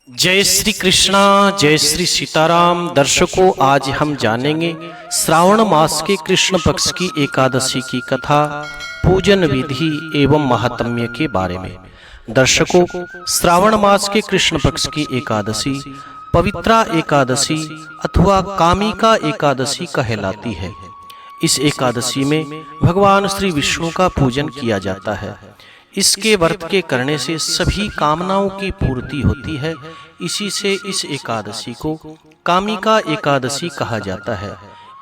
जय श्री कृष्णा, जय श्री सीताराम। दर्शकों, आज हम जानेंगे श्रावण मास के कृष्ण पक्ष की एकादशी की कथा, पूजन विधि एवं महात्म्य के बारे में। दर्शकों, श्रावण मास के कृष्ण पक्ष की एकादशी पवित्रा एकादशी अथवा कामिका एकादशी कहलाती है। इस एकादशी में भगवान श्री विष्णु का पूजन किया जाता है। इसके व्रत के करने से सभी कामनाओं की पूर्ति होती है। इसी से इस एकादशी को कामिका एकादशी कहा जाता है।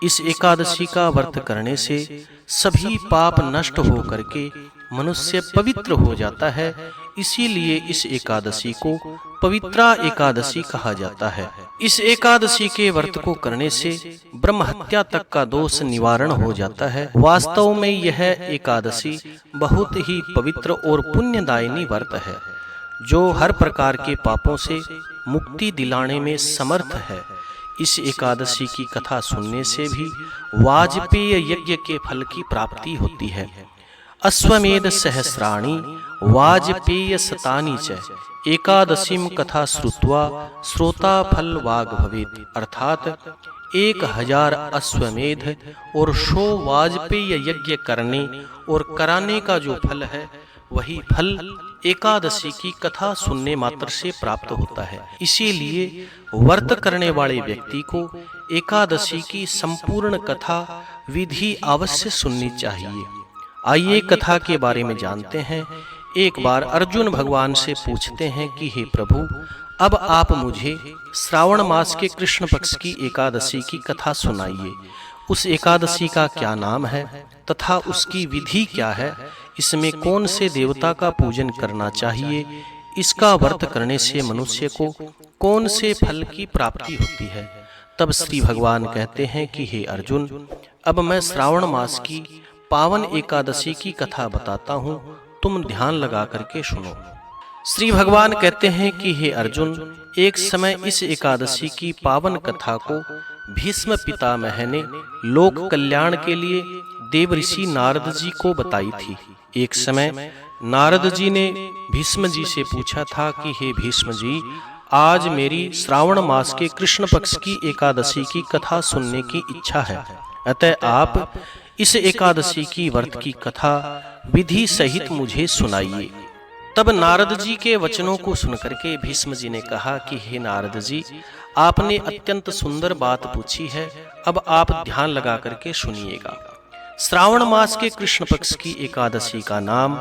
इस एकादशी का व्रत करने से सभी पाप नष्ट हो करके मनुष्य पवित्र हो जाता है। इसीलिए इस एकादशी को पवित्रा एकादशी कहा जाता है। इस एकादशी के व्रत को करने से ब्रह्म हत्या तक का दोष निवारण हो जाता है। वास्तव में यह एकादशी बहुत ही पवित्र और पुण्यदायिनी व्रत है, जो हर प्रकार के पापों से मुक्ति दिलाने में समर्थ है। इस एकादशी की कथा सुनने से भी वाजपेय यज्ञ के फल की प्राप्ति होती है। अश्वमेध सहस्राणि वाजपेय शतानि च एकादशीम कथा श्रुत्वा श्रोता फल वाग भवेत्। अर्थात 1000 अश्वमेध और 100 वाजपेय यज्ञ करने और कराने का जो फल है, वही फल एकादशी की कथा सुनने मात्र से प्राप्त होता है। इसीलिए व्रत करने वाले व्यक्ति को एकादशी की संपूर्ण कथा विधि अवश्य सुननी चाहिए। आइए कथा के बारे में जानते हैं। एक बार अर्जुन भगवान से पूछते हैं कि हे प्रभु, अब आप मुझे श्रावण मास के कृष्ण पक्ष की एकादशी की कथा सुनाइए। उस एकादशी का क्या नाम है तथा उसकी विधि क्या है? इसमें कौन से देवता का पूजन करना चाहिए? इसका व्रत करने से मनुष्य को कौन से फल की प्राप्ति होती है? तब श्री भगवान कहते हैं कि हे अर्जुन, अब मैं श्रावण मास की पावन एकादशी की कथा बताता हूँ, तुम ध्यान लगा करके सुनो। श्री भगवान कहते हैं कि हे अर्जुन, एक समय इस एकादशी की पावन कथा को भीष्म पितामह ने लोक कल्याण के लिए देवऋषि नारद जी को बताई थी। एक समय नारद जी ने भीष्म जी से पूछा था कि हे भीष्म जी, आज मेरी श्रावण मास के कृष्ण पक्ष की एकादशी की कथा सुनने की इच्छा है, अतः आप इस एकादशी की व्रत की कथा विधि सहित मुझे सुनाइए। तब नारद जी के वचनों को सुनकर के भीष्म जी ने कहा कि हे नारद जी, आपने अत्यंत सुंदर बात पूछी है, अब आप ध्यान लगा करके सुनिएगा। श्रावण मास के कृष्ण पक्ष की एकादशी का नाम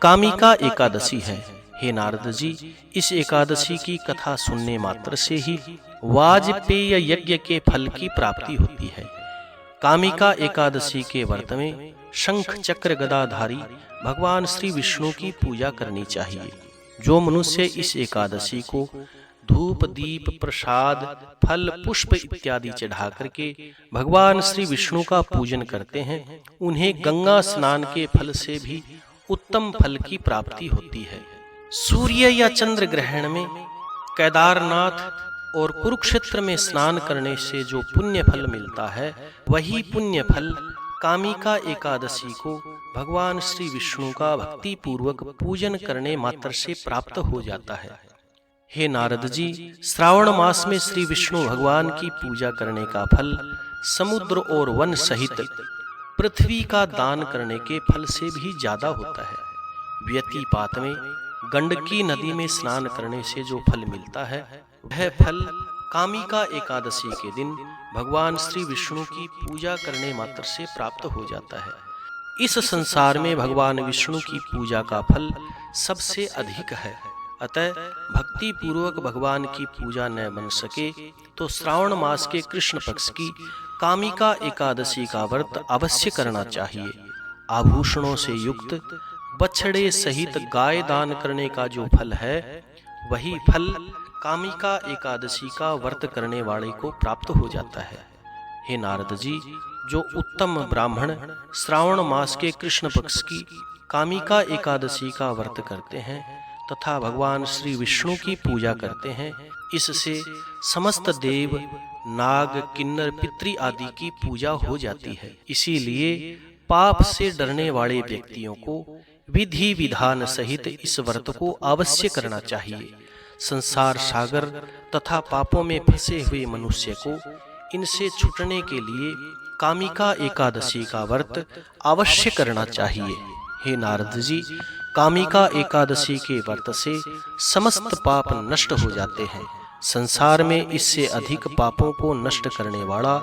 कामिका एकादशी है। हे नारद जी, इस एकादशी की कथा सुनने मात्र से ही वाजपेय यज्ञ के फल की प्राप्ति होती है। कामिका एकादशी के व्रत में शंख चक्र गदाधारी भगवान श्री विष्णु की पूजा करनी चाहिए। जो मनुष्य इस एकादशी को धूप दीप प्रसाद फल पुष्प इत्यादि चढ़ा करके भगवान श्री विष्णु का पूजन करते हैं, उन्हें गंगा स्नान के फल से भी उत्तम फल की प्राप्ति होती है। सूर्य या चंद्र ग्रहण में केदारनाथ और कुरुक्षेत्र में स्नान करने से जो पुण्य फल मिलता है, वही पुण्य फल कामिका एकादशी को भगवान श्री विष्णु का भक्ति पूर्वक पूजन करने मात्र से प्राप्त हो जाता है। हे नारद जी, श्रावण मास में श्री विष्णु भगवान की पूजा करने का फल समुद्र और वन सहित पृथ्वी का दान करने के फल से भी ज्यादा होता है। व्यतिपात में गंडकी नदी में स्नान करने से जो फल मिलता है, वह फल कामिका एकादशी के दिन भगवान श्री विष्णु की पूजा करने मात्र से प्राप्त हो जाता है। इस संसार में भगवान विष्णु की पूजा का फल सबसे अधिक है, अतः भक्ति पूर्वक भगवान की पूजा न बन सके तो श्रावण मास के कृष्ण पक्ष की कामिका एकादशी का व्रत अवश्य करना चाहिए। आभूषणों से युक्त बछड़े सहित गाय दान करने का जो फल है, वही फल कामिका एकादशी का व्रत करने वाले को प्राप्त हो जाता है। हे नारद जी, जो उत्तम ब्राह्मण श्रावण मास के कृष्ण पक्ष की कामिका एकादशी का व्रत करते हैं तथा भगवान श्री विष्णु की पूजा करते हैं, इससे समस्त देव नाग किन्नर पितृ आदि की पूजा हो जाती है। इसीलिए पाप से डरने वाले व्यक्तियों को विधि विधान सहित इस व्रत को अवश्य करना चाहिए। संसार सागर तथा पापों में फंसे हुए मनुष्य को इनसे छूटने के लिए कामिका एकादशी का व्रत अवश्य करना चाहिए। हे नारद जी, कामिका एकादशी के व्रत से समस्त पाप नष्ट हो जाते हैं। संसार में इससे अधिक पापों को नष्ट करने वाला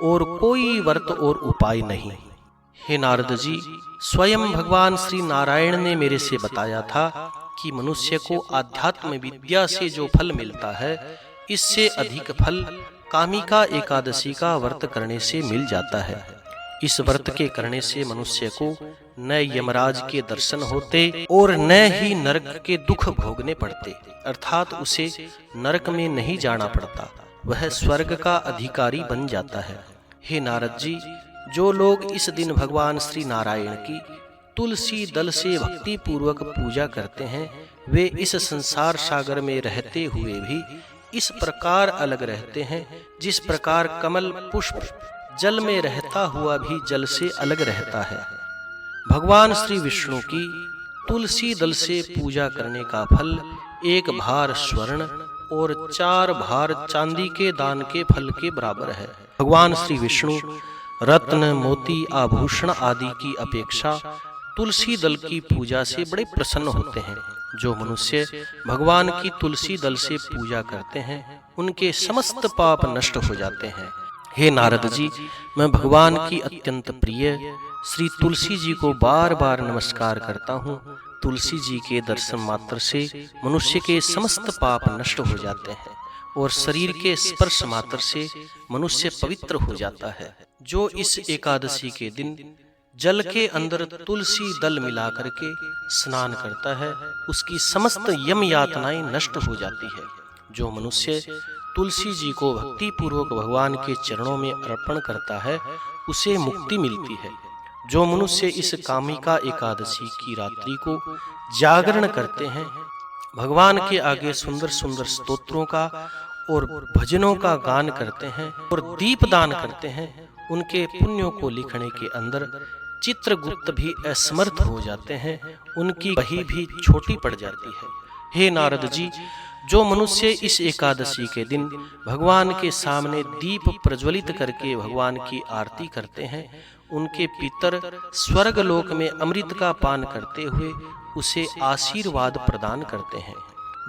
और कोई व्रत और उपाय नहीं। हे नारद जी, स्वयं भगवान श्री नारायण ने मेरे से बताया था कि मनुष्य को आध्यात्म विद्या से जो फल मिलता है, इससे अधिक फल कामिका एकादशी का व्रत करने से मिल जाता है। इस व्रत के करने से मनुष्य को न यमराज के दर्शन होते और न ही नरक के दुख भोगने पड़ते, अर्थात उसे नरक में नहीं जाना पड़ता, वह स्वर्ग का अधिकारी बन जाता है। हे नारद जी, जो लोग इस दिन भगवान श्री नारायण की तुलसी दल से भक्ति पूर्वक पूजा करते हैं, वे इस संसार सागर में रहते हुए भी इस प्रकार अलग रहते हैं जिस प्रकार कमल पुष्प जल में रहता हुआ भी जल से अलग रहता है। भगवान श्री विष्णु की तुलसी दल से पूजा करने का फल 1 भार स्वर्ण और 4 भार चांदी के दान के फल के बराबर है। भगवान श्री विष्णु रत्न मोती आभूषण आदि की अपेक्षा तुलसी दल की पूजा से बड़े प्रसन्न होते हैं। जो मनुष्य भगवान की तुलसी दल से पूजा करते हैं, उनके समस्त पाप नष्ट हो जाते हैं। हे नारद जी, मैं भगवान की अत्यंत प्रिय श्री तुलसी जी को बार बार नमस्कार करता हूँ। तुलसी जी के दर्शन मात्र से मनुष्य के समस्त पाप नष्ट हो जाते हैं और शरीर के स्पर्श मात्र से मनुष्य पवित्र हो जाता है। जो इस एकादशी के दिन जल के अंदर तुलसी दल मिला करके स्नान करता है, उसकी समस्त यम यातनाएं नष्ट हो जाती है। जो मनुष्य तुलसी जी को भक्ति पूर्वक भगवान के चरणों में अर्पण करता है, उसे मुक्ति मिलती है। जो मनुष्य इस कामिका एकादशी की रात्रि को जागरण करते हैं, भगवान के आगे सुंदर सुंदर स्तोत्रों का और भजनों का गान करते हैं और दीप दान करते हैं, उनके पुण्यों को लिखने के अंदर चित्रगुप्त भी असमर्थ हो जाते हैं, उनकी बही भी छोटी पड़ जाती है। हे नारद जी, जो मनुष्य इस एकादशी के दिन भगवान के सामने दीप प्रज्वलित करके भगवान की आरती करते हैं, उनके पितर स्वर्ग लोक में अमृत का पान करते हुए उसे आशीर्वाद प्रदान करते हैं।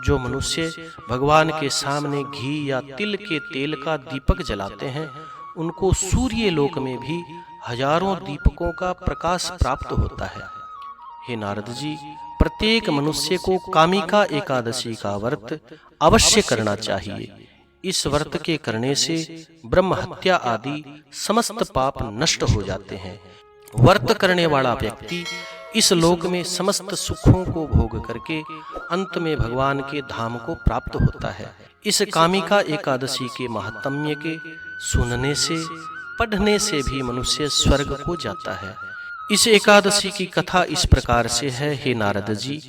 जो मनुष्य भगवान के सामने घी या तिल के तेल का दीपक जलाते हैं, उनको सूर्य लोक में भी हजारों दीपकों का प्रकाश प्राप्त होता है। हे नारद जी, प्रत्येक मनुष्य को कामिका एकादशी का व्रत अवश्य करना चाहिए। इस व्रत के करने से ब्रह्म हत्या आदि समस्त पाप नष्ट हो जाते हैं। व्रत करने वाला व्यक्ति इस लोक में समस्त सुखों को भोग करके अंत में भगवान के धाम को प्राप्त होता है। इस कामिका एकादशी के महात्म्य के सुनने से पढ़ने से भी मनुष्य स्वर्ग को जाता है। इस एकादशी की कथा इस प्रकार से है। हे नारद जी,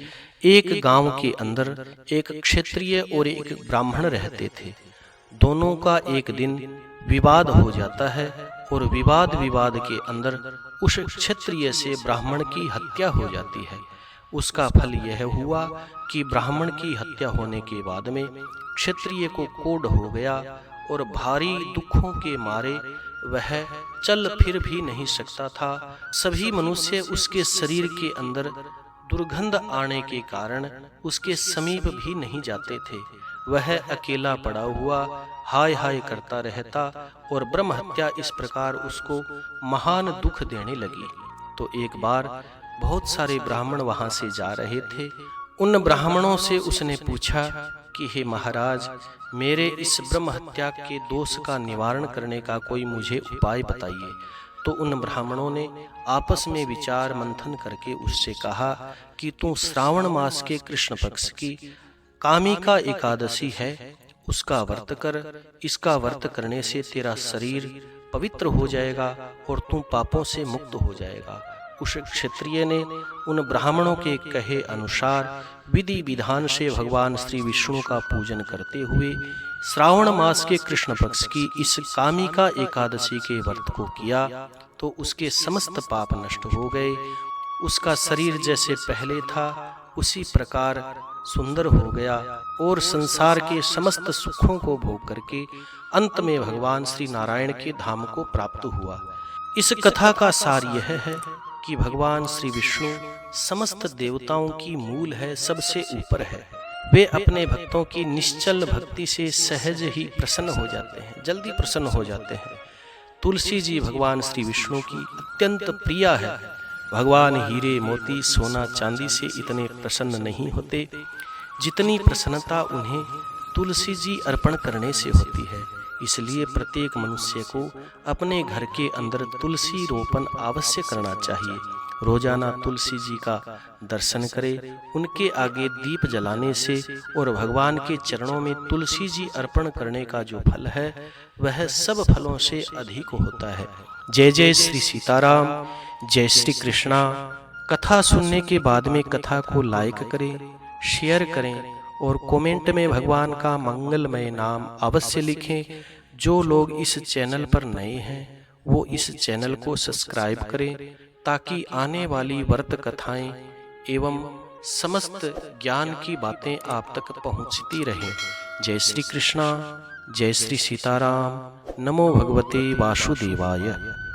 एक गांव के अंदर एक क्षत्रिय और एक ब्राह्मण रहते थे। दोनों का एक दिन विवाद हो जाता है और विवाद के अंदर उस क्षत्रिय से ब्राह्मण की हत्या हो जाती है। उसका फल यह हुआ कि ब्राह्मण की हत्या होने के बाद में क्षत्रिय को कोढ़ हो गया और भारी दुखों के मारे वह चल फिर भी नहीं सकता था। सभी मनुष्य उसके शरीर के अंदर दुर्गंध आने के कारण उसके समीप भी नहीं जाते थे। वह अकेला पड़ा हुआ हाय हाय करता रहता और ब्रह्म हत्या इस प्रकार उसको महान दुख देने लगी। तो एक बार बहुत सारे ब्राह्मण वहां से जा रहे थे। उन ब्राह्मणों से उसने पूछा कि हे महाराज, मेरे इस ब्रह्म हत्या के दोष का निवारण करने का कोई मुझे उपाय बताइए। तो उन ब्राह्मणों ने आपस में विचार मंथन करके उससे कहा कि तू श्रावण मास के कृष्ण पक्ष की कामिका एकादशी है, उसका व्रत कर। इसका व्रत करने से तेरा शरीर पवित्र हो जाएगा और तू पापों से मुक्त हो जाएगा। उस क्षत्रिय ने उन ब्राह्मणों के कहे अनुसार विधि विधान से भगवान श्री विष्णु का पूजन करते हुए श्रावण मास के कृष्ण पक्ष की इस कामिका एकादशी के व्रत को किया तो उसके समस्त पाप नष्ट हो गए। उसका शरीर जैसे पहले था उसी प्रकार सुंदर हो गया और संसार के समस्त सुखों को भोग करके अंत में भगवान श्री नारायण के धाम को प्राप्त हुआ। इस कथा का सार यह है कि भगवान श्री विष्णु समस्त देवताओं की मूल है, सबसे ऊपर है। वे अपने भक्तों की निश्चल भक्ति से सहज ही प्रसन्न हो जाते हैं, जल्दी प्रसन्न हो जाते हैं। तुलसी जी भगवान श्री विष्णु की अत्यंत प्रिय है। भगवान हीरे मोती सोना चांदी से इतने प्रसन्न नहीं होते जितनी प्रसन्नता उन्हें तुलसी जी अर्पण करने से होती है। इसलिए प्रत्येक मनुष्य को अपने घर के अंदर तुलसी रोपण अवश्य करना चाहिए। रोजाना तुलसी जी का दर्शन करें, उनके आगे दीप जलाने से और भगवान के चरणों में तुलसी जी अर्पण करने का जो फल है वह सब फलों से अधिक होता है। जय जय श्री सीताराम, जय श्री कृष्णा। कथा सुनने के बाद में कथा को लाइक करें, शेयर करें और कमेंट में भगवान का मंगलमय नाम अवश्य लिखें। जो लोग इस चैनल पर नए हैं वो इस चैनल को सब्सक्राइब करें ताकि आने वाली व्रत कथाएं एवं समस्त ज्ञान की बातें आप तक पहुंचती रहें। जय श्री कृष्णा, जय श्री सीताराम। नमो भगवते वासुदेवाय।